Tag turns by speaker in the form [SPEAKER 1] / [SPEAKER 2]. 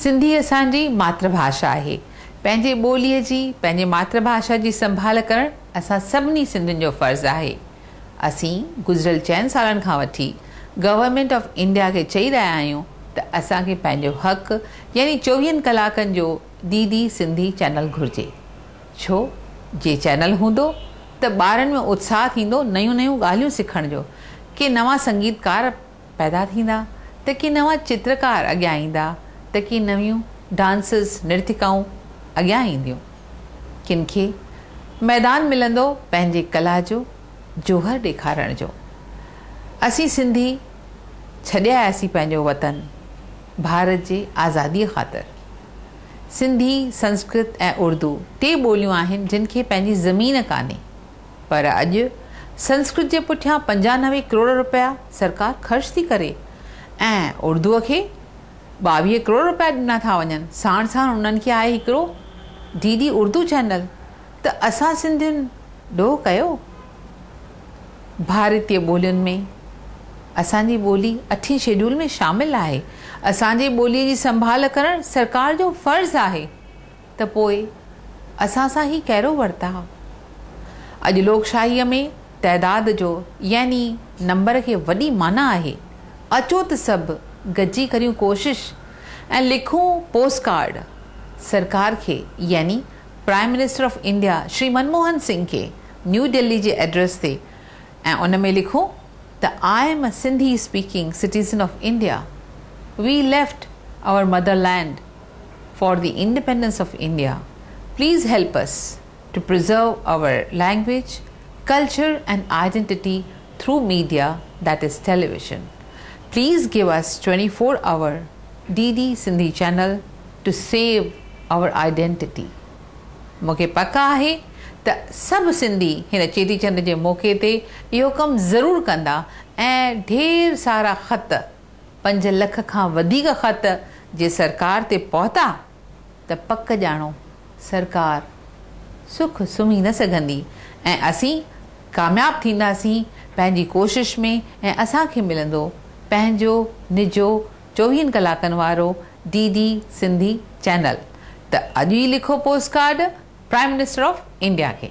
[SPEAKER 1] सिंधी असांजी मातृभाषा आहे। पंहिंजे ॿोलीअ जी, पंहिंजे मातृभाषा जी संभाल करणु असां सभिनी सिंधियुनि जो फ़र्ज़ु आहे। असीं गुज़िरियल 4 सालनि खां वठी गवर्नमेंट ऑफ इंडिया खे चई रहिया आहियूं त असांखे पंहिंजो हक़ यानी 24 कलाकनि जो DD सिंधी चैनल घुरिजे। छो जे चैनल हूंदो त ॿारनि में उत्साह थींदो नयूं नयूं ॻाल्हियूं सिखण जो, के नवां संगीतकार पैदा थींदा, त के नवां चित्रकार अॻियां ईंदा, त के नवियूं डांसर्स नृत्यकाऊं अॻियां ईंदियूं। किन खे मैदान मिलंदो पंहिंजे कला जो जोहर ॾेखारण जो। असीं सिंधी छॾे आयासीं पंहिंजो वतन भारत जे आज़ादीअ ख़ातिर। सिंधी, संस्कृत ऐं उर्दू 3 ॿोलियूं आहिनि जिन खे पंहिंजी ज़मीन कान्हे, पर अॼु संस्कृत जे पुठियां 95 करोड़ रुपया सरकार ख़र्च थी करे ऐं उर्दूअ खे 22 करोड़ रुपया ॾिना था वञनि। साण साण उन्हनि खे आहे हिकिड़ो DD उर्दू चैनल। त असां सिंधियुनि ॾोह कयो। भारतीय ॿोलियुनि में असांजी ॿोली 8 शेड्यूल में शामिलु आहे। असांजे ॿोलीअ जी संभाल करणु सरकार जो फ़र्ज़ु आहे। त पोइ असां सां ही कहिड़ो वर्ताव? अॼु लोकशाहीअ में तइदाद जो यानी नंबर खे वॾी माना आहे। अचो त सभु गॾिजी करियूं कोशिश ऐं लिखूं पोस्ट कार्ड सरकार खे यानी prime minister of India Shri Manmohan Singh खे न्यू दिल्ली जे एड्रेस ते, ऐं उन में लिखूं त I am a Sindhi speaking citizen of India. We left our motherland for the independence of India. Please help us to preserve our language, culture and identity through media, that is television. Please give us 24-hour DD Sindhi channel to save our identity. मूंखे पक आहे त सभु सिंधी हिन चेटीचंड जे मौक़े ते इहो कमु ज़रूरु कंदा ऐं ढेर सारा ख़त, 5 लख खां वधीक ख़त जे सरकार ते पहुता त पक ॼाणो सरकार सुख सुम्ही न सघंदी ऐं असीं कामयाब थींदासीं पंहिंजी कोशिश में, ऐं असांखे मिलंदो पंहिंजो निजो 24 कलाकनि वारो DD सिंधी चैनल। त अॼु ई लिखो post card prime minister of India खे।